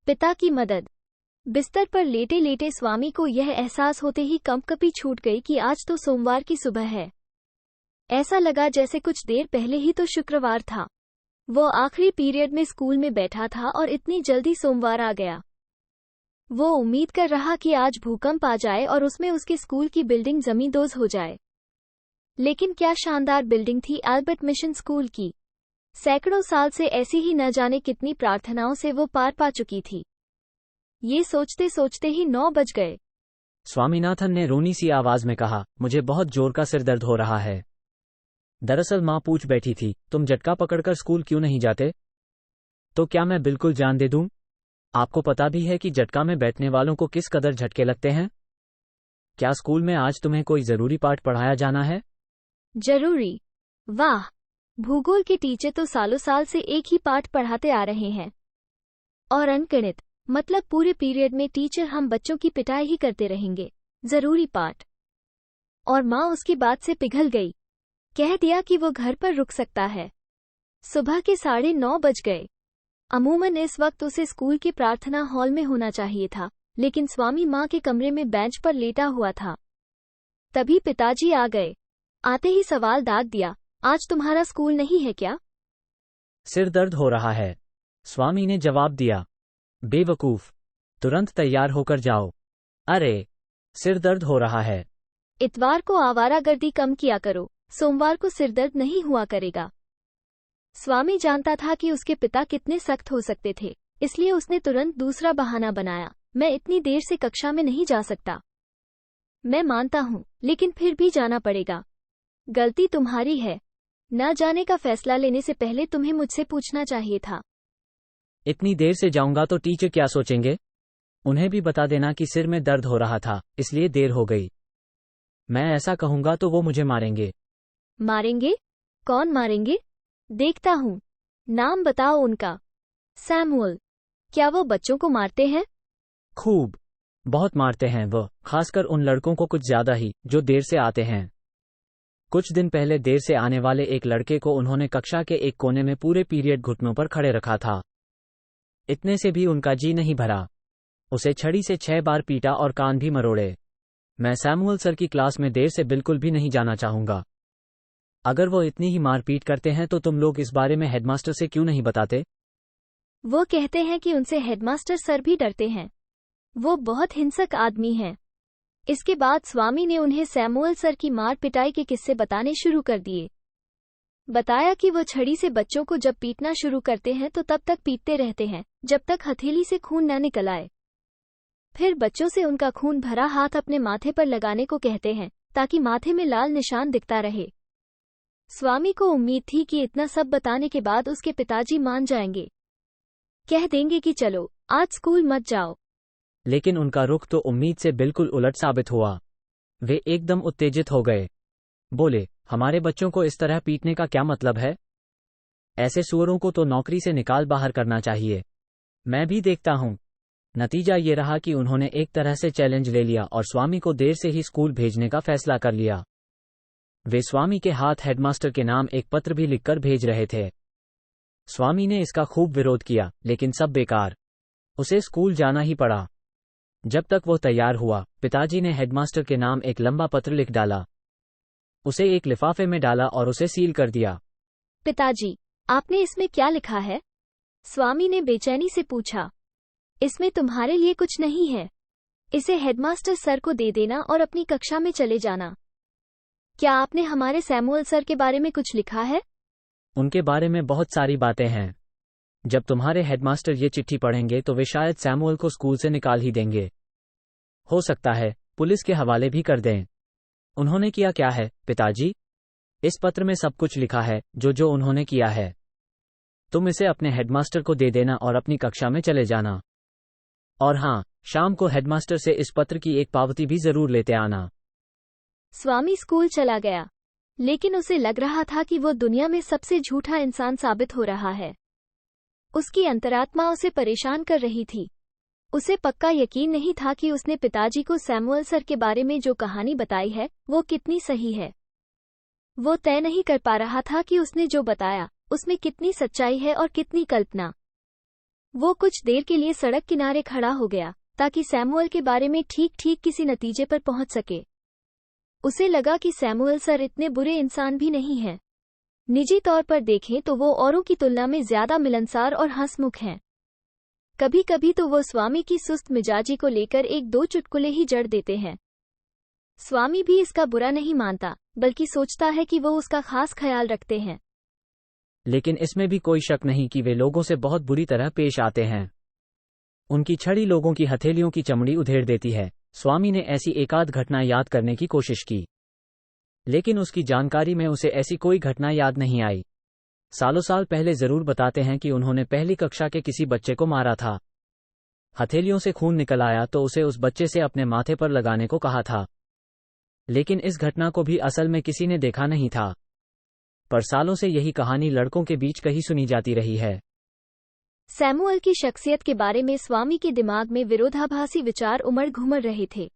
पिता की मदद। बिस्तर पर लेटे लेटे स्वामी को यह एहसास होते ही कंपकपी छूट गई कि आज तो सोमवार की सुबह है। ऐसा लगा जैसे कुछ देर पहले ही तो शुक्रवार था। वो आखिरी पीरियड में स्कूल में बैठा था और इतनी जल्दी सोमवार आ गया। वो उम्मीद कर रहा कि आज भूकंप आ जाए और उसमें उसके स्कूल की बिल्डिंग जमींदोज हो जाए। लेकिन क्या शानदार बिल्डिंग थी अल्बर्ट मिशन स्कूल की। सैकड़ों साल से ऐसी ही न जाने कितनी प्रार्थनाओं से वो पार पा चुकी थी। ये सोचते सोचते ही 9 बज गए। स्वामीनाथन ने रोनी सी आवाज में कहा, मुझे बहुत जोर का सिर दर्द हो रहा है। दरअसल माँ पूछ बैठी थी, तुम झटका पकड़कर स्कूल क्यों नहीं जाते? तो क्या मैं बिल्कुल जान दे दूं? आपको पता भी है कि झटका में बैठने वालों को किस कदर झटके लगते हैं। क्या स्कूल में आज तुम्हें कोई जरूरी पाठ पढ़ाया जाना है? जरूरी? वाह, भूगोल के टीचर तो सालों साल से एक ही पाठ पढ़ाते आ रहे हैं। और अनगिनत, मतलब पूरे पीरियड में टीचर हम बच्चों की पिटाई ही करते रहेंगे। जरूरी पाठ? और माँ उसकी बात से पिघल गई। कह दिया कि वो घर पर रुक सकता है। सुबह के 9:30 बज गए। अमूमन इस वक्त उसे स्कूल के प्रार्थना हॉल में होना चाहिए था, लेकिन स्वामी माँ के कमरे में बेंच पर लेटा हुआ था। तभी पिताजी आ गए। आते ही सवाल दाग दिया, आज तुम्हारा स्कूल नहीं है क्या? सिर दर्द हो रहा है, स्वामी ने जवाब दिया। बेवकूफ, तुरंत तैयार होकर जाओ। अरे, सिर दर्द हो रहा है। इतवार को आवारागर्दी कम किया करो, सोमवार को सिर दर्द नहीं हुआ करेगा। स्वामी जानता था कि उसके पिता कितने सख्त हो सकते थे, इसलिए उसने तुरंत दूसरा बहाना बनाया, मैं इतनी देर से कक्षा में नहीं जा सकता। मैं मानता हूँ, लेकिन फिर भी जाना पड़ेगा। गलती तुम्हारी है। न जाने का फैसला लेने से पहले तुम्हें मुझसे पूछना चाहिए था। इतनी देर से जाऊंगा तो टीचर क्या सोचेंगे? उन्हें भी बता देना कि सिर में दर्द हो रहा था, इसलिए देर हो गई। मैं ऐसा कहूंगा तो वो मुझे मारेंगे। मारेंगे? कौन मारेंगे? देखता हूँ। नाम बताओ उनका। सैमुअल। क्या वो बच्चों को मारते हैं? खूब, बहुत मारते हैं वो, खासकर उन लड़कों को कुछ ज्यादा ही, जो देर से आते हैं। कुछ दिन पहले देर से आने वाले एक लड़के को उन्होंने कक्षा के एक कोने में पूरे पीरियड घुटनों पर खड़े रखा था। इतने से भी उनका जी नहीं भरा। उसे छड़ी से 6 बार पीटा और कान भी मरोड़े। मैं सैमुअल सर की क्लास में देर से बिल्कुल भी नहीं जाना चाहूंगा। अगर वो इतनी ही मारपीट करते हैं तो तुम लोग इस बारे में हेडमास्टर से क्यों नहीं बताते? वो कहते हैं कि उनसे हेडमास्टर सर भी डरते हैं। वो बहुत हिंसक आदमी हैं। इसके बाद स्वामी ने उन्हें सैमुअल सर की मार पिटाई के किस्से बताने शुरू कर दिए। बताया कि वो छड़ी से बच्चों को जब पीटना शुरू करते हैं तो तब तक पीटते रहते हैं जब तक हथेली से खून न निकल आए। फिर बच्चों से उनका खून भरा हाथ अपने माथे पर लगाने को कहते हैं ताकि माथे में लाल निशान दिखता रहे। स्वामी को उम्मीद थी कि इतना सब बताने के बाद उसके पिताजी मान जाएंगे, कह देंगे कि चलो आज स्कूल मत जाओ। लेकिन उनका रुख तो उम्मीद से बिल्कुल उलट साबित हुआ। वे एकदम उत्तेजित हो गए। बोले, हमारे बच्चों को इस तरह पीटने का क्या मतलब है? ऐसे सुअरों को तो नौकरी से निकाल बाहर करना चाहिए। मैं भी देखता हूँ। नतीजा ये रहा कि उन्होंने एक तरह से चैलेंज ले लिया और स्वामी को देर से ही स्कूल भेजने का फैसला कर लिया। वे स्वामी के हाथ हेडमास्टर के नाम एक पत्र भी लिखकर भेज रहे थे। स्वामी ने इसका खूब विरोध किया, लेकिन सब बेकार। उसे स्कूल जाना ही पड़ा। जब तक वो तैयार हुआ, पिताजी ने हेडमास्टर के नाम एक लंबा पत्र लिख डाला। उसे एक लिफाफे में डाला और उसे सील कर दिया। पिताजी, आपने इसमें क्या लिखा है? स्वामी ने बेचैनी से पूछा। इसमें तुम्हारे लिए कुछ नहीं है। इसे हेडमास्टर सर को दे देना और अपनी कक्षा में चले जाना। क्या आपने हमारे सैमुअल सर के बारे में कुछ लिखा है? उनके बारे में बहुत सारी बातें हैं। जब तुम्हारे हेडमास्टर ये चिट्ठी पढ़ेंगे तो वे शायद सैमुअल को स्कूल से निकाल ही देंगे। हो सकता है पुलिस के हवाले भी कर दें। उन्होंने किया क्या है, पिताजी? इस पत्र में सब कुछ लिखा है जो उन्होंने किया है। तुम इसे अपने हेडमास्टर को दे देना और अपनी कक्षा में चले जाना। और हाँ, शाम को हेडमास्टर से इस पत्र की एक पावती भी जरूर लेते आना। स्वामी स्कूल चला गया, लेकिन उसे लग रहा था कि वो दुनिया में सबसे झूठा इंसान साबित हो रहा है। उसकी अंतरात्मा उसे परेशान कर रही थी। उसे पक्का यकीन नहीं था कि उसने पिताजी को सैमुअल सर के बारे में जो कहानी बताई है वो कितनी सही है। वो तय नहीं कर पा रहा था कि उसने जो बताया उसमें कितनी सच्चाई है और कितनी कल्पना। वो कुछ देर के लिए सड़क किनारे खड़ा हो गया ताकि सैमुअल के बारे में ठीक ठीक किसी नतीजे पर पहुंच सके। उसे लगा कि सैमुअल सर इतने बुरे इंसान भी नहीं हैं। निजी तौर पर देखें तो वो औरों की तुलना में ज्यादा मिलनसार और हंसमुख हैं। कभी कभी तो वो स्वामी की सुस्त मिजाजी को लेकर एक दो चुटकुले ही जड़ देते हैं। स्वामी भी इसका बुरा नहीं मानता, बल्कि सोचता है कि वो उसका खास ख्याल रखते हैं। लेकिन इसमें भी कोई शक नहीं कि वे लोगों से बहुत बुरी तरह पेश आते हैं। उनकी छड़ी लोगों की हथेलियों की चमड़ी उधेड़ देती है। स्वामी ने ऐसी एकाध घटना याद करने की कोशिश की, लेकिन उसकी जानकारी में उसे ऐसी कोई घटना याद नहीं आई। सालों साल पहले जरूर बताते हैं कि उन्होंने पहली कक्षा के किसी बच्चे को मारा था। हथेलियों से खून निकल आया तो उसे उस बच्चे से अपने माथे पर लगाने को कहा था। लेकिन इस घटना को भी असल में किसी ने देखा नहीं था। पर सालों से यही कहानी लड़कों के बीच कहीं सुनी जाती रही है। सैमुअल की शख्सियत के बारे में स्वामी के दिमाग में विरोधाभासी विचार उमड़ घुमड़ रहे थे।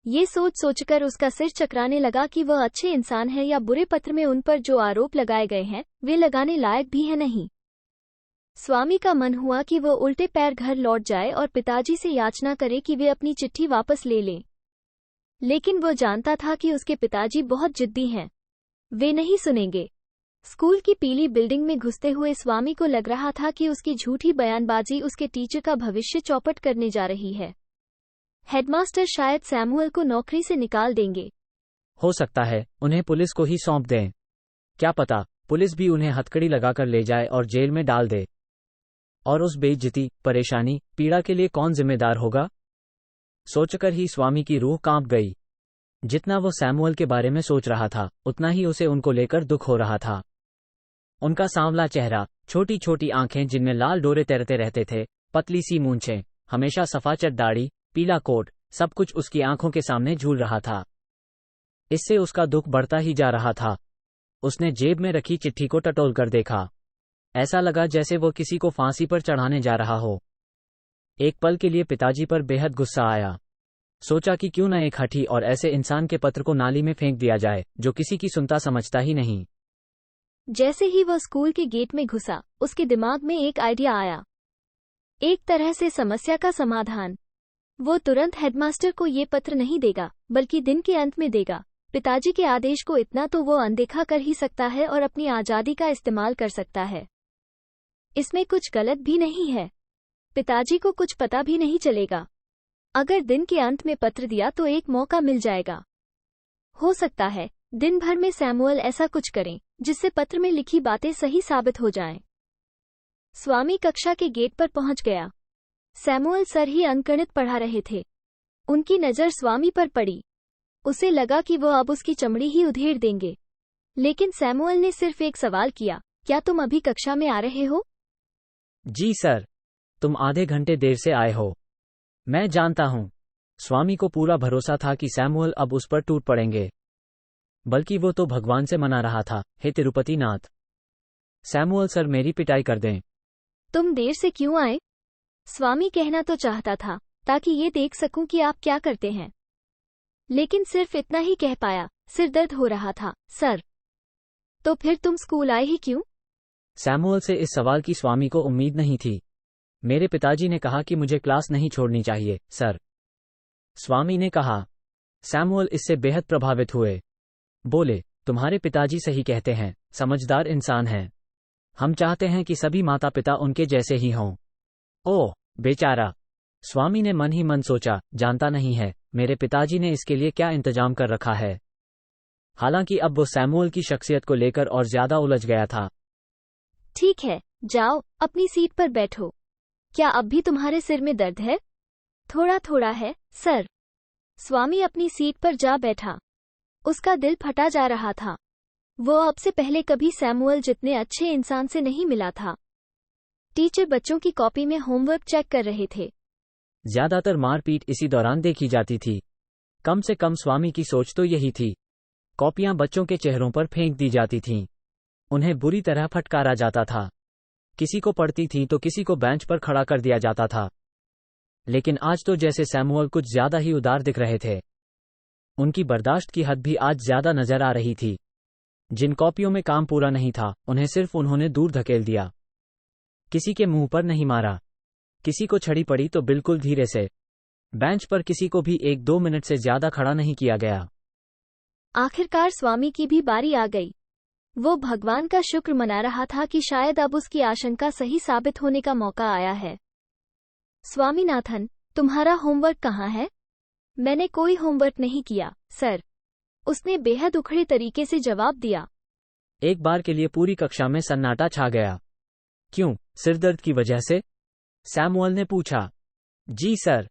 ये सोच सोचकर उसका सिर चकराने लगा कि वह अच्छे इंसान है या बुरे। पत्र में उन पर जो आरोप लगाए गए हैं वे लगाने लायक भी है नहीं। स्वामी का मन हुआ कि वह उल्टे पैर घर लौट जाए और पिताजी से याचना करे कि वे अपनी चिट्ठी वापस ले लें। लेकिन वो जानता था कि उसके पिताजी बहुत जिद्दी हैं। वे नहीं सुनेंगे। स्कूल की पीली बिल्डिंग में घुसते हुए स्वामी को लग रहा था कि उसकी झूठी बयानबाजी उसके टीचर का भविष्य चौपट करने जा रही है। हेडमास्टर शायद सैमुअल को नौकरी से निकाल देंगे। हो सकता है उन्हें पुलिस को ही सौंप दें। क्या पता पुलिस भी उन्हें हथकड़ी लगाकर ले जाए और जेल में डाल दे। और उस बेइज्जती, परेशानी, पीड़ा के लिए कौन जिम्मेदार होगा? सोचकर ही स्वामी की रूह कांप गई। जितना वो सैमुअल के बारे में सोच रहा था उतना ही उसे उनको लेकर दुख हो रहा था। उनका सांवला चेहरा, छोटी छोटी आंखें जिनमें लाल डोरे तैरते रहते थे, पतली सी मूंछें, हमेशा सफाचट दाढ़ी, पीला कोट, सब कुछ उसकी आंखों के सामने झूल रहा था। इससे उसका दुख बढ़ता ही जा रहा था। उसने जेब में रखी चिट्ठी को टटोल कर देखा। ऐसा लगा जैसे वो किसी को फांसी पर चढ़ाने जा रहा हो। एक पल के लिए पिताजी पर बेहद गुस्सा आया। सोचा कि क्यों न एक हठी और ऐसे इंसान के पत्र को नाली में फेंक दिया जाए जो किसी की सुनता समझता ही नहीं। जैसे ही वह स्कूल के गेट में घुसा, उसके दिमाग में एक आइडिया आया। एक तरह से समस्या का समाधान। वो तुरंत हेडमास्टर को ये पत्र नहीं देगा, बल्कि दिन के अंत में देगा। पिताजी के आदेश को इतना तो वो अनदेखा कर ही सकता है और अपनी आजादी का इस्तेमाल कर सकता है। इसमें कुछ गलत भी नहीं है। पिताजी को कुछ पता भी नहीं चलेगा। अगर दिन के अंत में पत्र दिया तो एक मौका मिल जाएगा। हो सकता है दिन भर में सैमुअल ऐसा कुछ करें जिससे पत्र में लिखी बातें सही साबित हो जाएं। स्वामी कक्षा के गेट पर पहुंच गया। सैमुअल सर ही अंकगणित पढ़ा रहे थे। उनकी नजर स्वामी पर पड़ी। उसे लगा कि वो अब उसकी चमड़ी ही उधेड़ देंगे। लेकिन सैमुअल ने सिर्फ एक सवाल किया, क्या तुम अभी कक्षा में आ रहे हो? जी सर। तुम आधे घंटे देर से आए हो। मैं जानता हूं। स्वामी को पूरा भरोसा था कि सैमुअल अब उस पर टूट पड़ेंगे। बल्कि वो तो भगवान से मना रहा था, हे तिरुपति नाथ, सैमुअल सर मेरी पिटाई कर दें। तुम देर से क्यों आए? स्वामी कहना तो चाहता था ताकि ये देख सकूं कि आप क्या करते हैं, लेकिन सिर्फ इतना ही कह पाया, सिर दर्द हो रहा था सर। तो फिर तुम स्कूल आए ही क्यों? सैमुअल से इस सवाल की स्वामी को उम्मीद नहीं थी। मेरे पिताजी ने कहा कि मुझे क्लास नहीं छोड़नी चाहिए सर, स्वामी ने कहा। सैमुअल इससे बेहद प्रभावित हुए। बोले, तुम्हारे पिताजी सही कहते हैं, समझदार इंसान हैं। हम चाहते हैं कि सभी माता पिता उनके जैसे ही हों। ओह बेचारा, स्वामी ने मन ही मन सोचा, जानता नहीं है मेरे पिताजी ने इसके लिए क्या इंतजाम कर रखा है। हालांकि अब वो सैमुअल की शख्सियत को लेकर और ज्यादा उलझ गया था। ठीक है, जाओ अपनी सीट पर बैठो। क्या अब भी तुम्हारे सिर में दर्द है? थोड़ा थोड़ा है सर। स्वामी अपनी सीट पर जा बैठा। उसका दिल फटा जा रहा था। वो अब से पहले कभी सैमुअल जितने अच्छे इंसान से नहीं मिला था। टीचर बच्चों की कॉपी में होमवर्क चेक कर रहे थे। ज्यादातर मारपीट इसी दौरान देखी जाती थी। कम से कम स्वामी की सोच तो यही थी। कॉपियां बच्चों के चेहरों पर फेंक दी जाती थीं। उन्हें बुरी तरह फटकारा जाता था। किसी को पड़ती थी तो किसी को बेंच पर खड़ा कर दिया जाता था। लेकिन आज तो जैसे सैमुअल कुछ ज्यादा ही उदार दिख रहे थे। उनकी बर्दाश्त की हद भी आज ज्यादा नजर आ रही थी। जिन कॉपियों में काम पूरा नहीं था उन्हें सिर्फ उन्होंने दूर धकेल दिया। किसी के मुंह पर नहीं मारा। किसी को छड़ी पड़ी तो बिल्कुल धीरे से। बेंच पर किसी को भी 1-2 मिनट से ज्यादा खड़ा नहीं किया गया। आखिरकार स्वामी की भी बारी आ गई। वो भगवान का शुक्र मना रहा था कि शायद अब उसकी आशंका सही साबित होने का मौका आया है। स्वामीनाथन, तुम्हारा होमवर्क कहाँ है? मैंने कोई होमवर्क नहीं किया, सर, उसने बेहद उखड़े तरीके से जवाब दिया। एक बार के लिए पूरी कक्षा में सन्नाटा छा गया। क्यों, सिरदर्द की वजह से? सैमुअल ने पूछा। जी सर।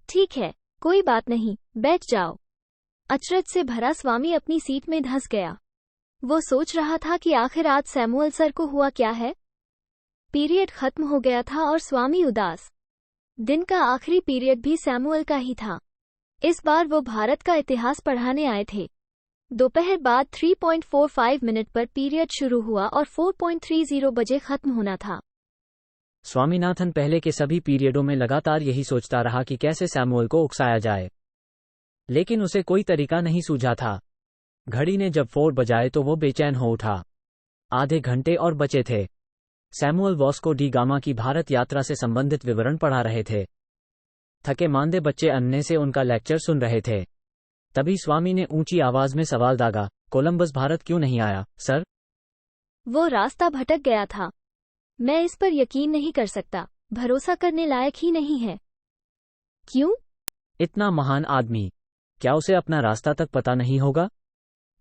ठीक है, कोई बात नहीं, बैठ जाओ। अचरज से भरा स्वामी अपनी सीट में धंस गया। वो सोच रहा था कि आखिर आज सैमुअल सर को हुआ क्या है। पीरियड खत्म हो गया था और स्वामी उदास। दिन का आखिरी पीरियड भी सैमुअल का ही था। इस बार वो भारत का इतिहास पढ़ाने आए थे। दोपहर बाद 3.45 मिनट पर पीरियड शुरू हुआ और 4.30 बजे खत्म होना था। स्वामीनाथन पहले के सभी पीरियडों में लगातार यही सोचता रहा कि कैसे सैमुअल को उकसाया जाए, लेकिन उसे कोई तरीका नहीं सूझा था। घड़ी ने जब 4 बजाए तो वो बेचैन हो उठा। आधे घंटे और बचे थे। सैमुअल वास्को डी गामा की भारत यात्रा से संबंधित विवरण पढ़ा रहे थे। थके मांदे बच्चे अन्य से उनका लेक्चर सुन रहे थे। तभी स्वामी ने ऊंची आवाज में सवाल दागा, कोलंबस भारत क्यों नहीं आया, सर? वो रास्ता भटक गया था। मैं इस पर यकीन नहीं कर सकता, भरोसा करने लायक ही नहीं है। क्यों? इतना महान आदमी, क्या उसे अपना रास्ता तक पता नहीं होगा?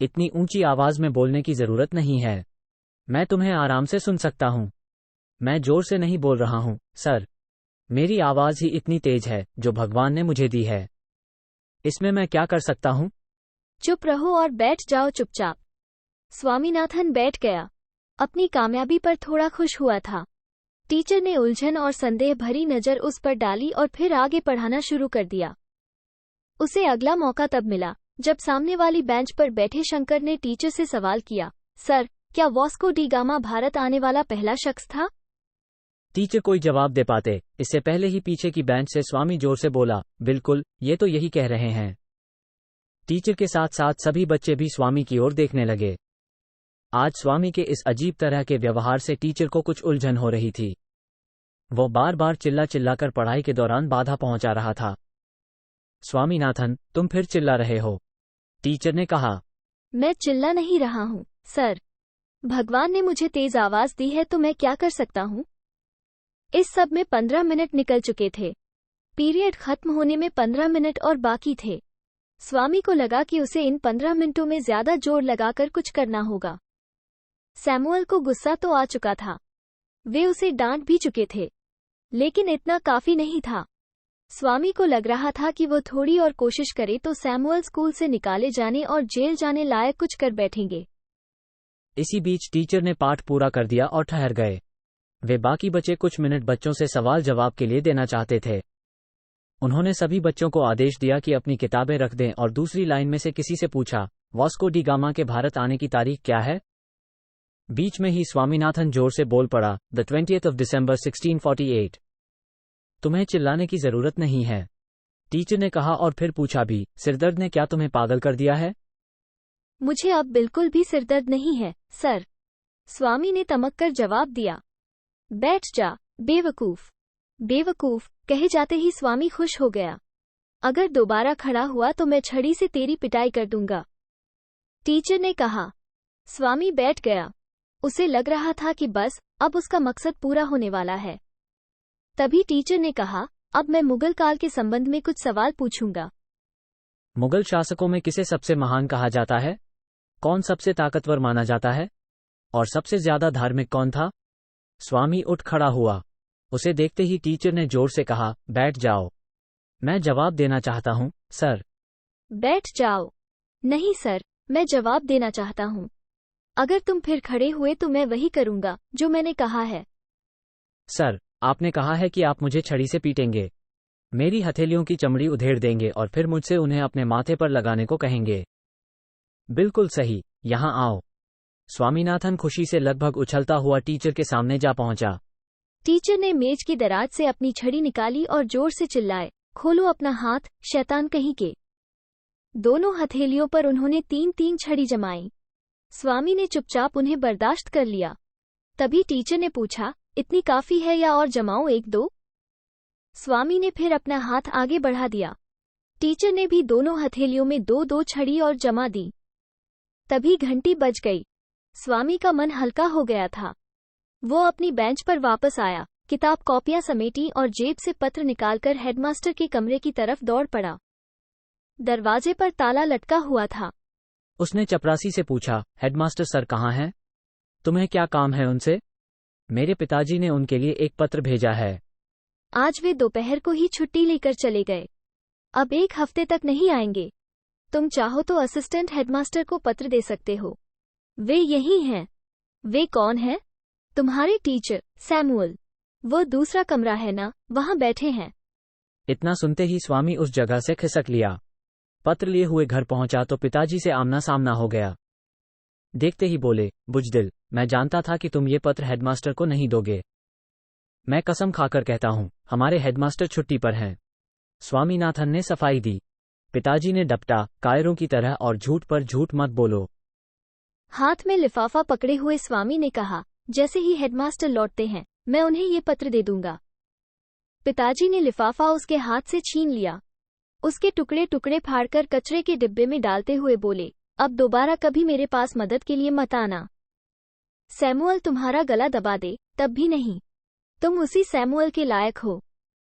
इतनी ऊंची आवाज में बोलने की जरूरत नहीं है। मैं तुम्हें आराम से सुन सकता हूं। मैं जोर से नहीं बोल रहा हूं, सर। मेरी आवाज ही इतनी तेज है जो भगवान ने मुझे दी है। इसमें मैं क्या कर सकता हूं? चुप रहो और बैठ जाओ चुपचाप। स्वामीनाथन बैठ गया। अपनी कामयाबी पर थोड़ा खुश हुआ था। टीचर ने उलझन और संदेह भरी नजर उस पर डाली और फिर आगे पढ़ाना शुरू कर दिया। उसे अगला मौका तब मिला जब सामने वाली बेंच पर बैठे शंकर ने टीचर से सवाल किया, सर, क्या वास्को डी गामा भारत आने वाला पहला शख्स था? टीचर कोई जवाब दे पाते इससे पहले ही पीछे की बेंच से स्वामी जोर से बोला, बिल्कुल, ये तो यही कह रहे हैं। टीचर के साथ साथ सभी बच्चे भी स्वामी की ओर देखने लगे। आज स्वामी के इस अजीब तरह के व्यवहार से टीचर को कुछ उलझन हो रही थी। वो बार बार चिल्ला चिल्लाकर पढ़ाई के दौरान बाधा पहुंचा रहा था। स्वामीनाथन, तुम फिर चिल्ला रहे हो, टीचर ने कहा। मैं चिल्ला नहीं रहा हूँ, सर। भगवान ने मुझे तेज आवाज दी है तो मैं क्या कर सकता हूँ? इस सब में 15 मिनट निकल चुके थे। पीरियड खत्म होने में 15 मिनट और बाकी थे। स्वामी को लगा कि उसे इन 15 मिनटों में ज्यादा जोर लगाकर कुछ करना होगा। सैमुअल को गुस्सा तो आ चुका था। वे उसे डांट भी चुके थे, लेकिन इतना काफी नहीं था। स्वामी को लग रहा था कि वो थोड़ी और कोशिश करे तो सैमुअल स्कूल से निकाले जाने और जेल जाने लायक कुछ कर बैठेंगे। इसी बीच टीचर ने पाठ पूरा कर दिया और ठहर गए। वे बाकी बचे कुछ मिनट बच्चों से सवाल जवाब के लिए देना चाहते थे। उन्होंने सभी बच्चों को आदेश दिया कि अपनी किताबें रख दें और दूसरी लाइन में से किसी से पूछा, वास्को डी गामा के भारत आने की तारीख क्या है? बीच में ही स्वामीनाथन जोर से बोल पड़ा, द 20th of December 1648। तुम्हें चिल्लाने की जरूरत नहीं है, टीचर ने कहा और फिर पूछा भी, सिरदर्द ने क्या तुम्हें पागल कर दिया है? मुझे अब बिल्कुल भी सिरदर्द नहीं है, सर, स्वामी ने तमककर जवाब दिया। बैठ जा, बेवकूफ। बेवकूफ कहे जाते ही स्वामी खुश हो गया। अगर दोबारा खड़ा हुआ तो मैं छड़ी से तेरी पिटाई कर दूंगा, टीचर ने कहा। स्वामी बैठ गया। उसे लग रहा था कि बस अब उसका मकसद पूरा होने वाला है। तभी टीचर ने कहा, अब मैं मुगल काल के संबंध में कुछ सवाल पूछूंगा। मुगल शासकों में किसे सबसे महान कहा जाता है? कौन सबसे ताकतवर माना जाता है? और सबसे ज्यादा धार्मिक कौन था? स्वामी उठ खड़ा हुआ। उसे देखते ही टीचर ने जोर से कहा, बैठ जाओ। मैं जवाब देना चाहता हूं, सर। बैठ जाओ। नहीं सर, मैं जवाब देना चाहता हूं। अगर तुम फिर खड़े हुए तो मैं वही करूंगा जो मैंने कहा है। सर, आपने कहा है कि आप मुझे छड़ी से पीटेंगे, मेरी हथेलियों की चमड़ी उधेड़ देंगे और फिर मुझसे उन्हें अपने माथे पर लगाने को कहेंगे। बिल्कुल सही, यहां आओ। स्वामीनाथन खुशी से लगभग उछलता हुआ टीचर के सामने जा पहुंचा। टीचर ने मेज की दराज से अपनी छड़ी निकाली और जोर से चिल्लाए, खोलो अपना हाथ, शैतान कहीं के। दोनों हथेलियों पर उन्होंने 3-3 छड़ी जमाई। स्वामी ने चुपचाप उन्हें बर्दाश्त कर लिया। तभी टीचर ने पूछा, इतनी काफी है या और जमाऊं एक दो? स्वामी ने फिर अपना हाथ आगे बढ़ा दिया। टीचर ने भी दोनों हथेलियों में दो दो छड़ी और जमा दी। तभी घंटी बज गई। स्वामी का मन हल्का हो गया था। वो अपनी बेंच पर वापस आया, किताब कॉपियां समेटी और जेब से पत्र निकालकर हेडमास्टर के कमरे की तरफ दौड़ पड़ा। दरवाजे पर ताला लटका हुआ था। उसने चपरासी से पूछा, हेडमास्टर सर कहाँ हैं? तुम्हें क्या काम है उनसे? मेरे पिताजी ने उनके लिए एक पत्र भेजा है। आज वे दोपहर को ही छुट्टी लेकर चले गए। अब एक हफ्ते तक नहीं आएंगे। तुम चाहो तो असिस्टेंट हेडमास्टर को पत्र दे सकते हो। वे यही हैं। वे कौन हैं? तुम्हारे टीचर, सैमुअल। वो दूसरा कमरा है ना, वहां बैठे हैं। इतना सुनते ही स्वामी उस जगह से खिसक लिया। पत्र लिए हुए घर पहुंचा तो पिताजी से आमना सामना हो गया। देखते ही बोले, बुजदिल, मैं जानता था कि तुम ये पत्र हेडमास्टर को नहीं दोगे। मैं कसम खाकर कहता हूं, हमारे हेडमास्टर छुट्टी पर हैं। स्वामीनाथन ने सफाई दी। पिताजी ने डपटा, कायरों की तरह, और झूठ पर झूठ मत बोलो। हाथ में लिफाफा पकड़े हुए स्वामी ने कहा, जैसे ही हेडमास्टर लौटते हैं मैं उन्हें ये पत्र दे दूंगा। पिताजी ने लिफाफा उसके हाथ से छीन लिया। उसके टुकड़े टुकड़े फाड़कर कचरे के डिब्बे में डालते हुए बोले, अब दोबारा कभी मेरे पास मदद के लिए मत आना। सैमुअल तुम्हारा गला दबा दे, तब भी नहीं। तुम उसी सैमुअल के लायक हो।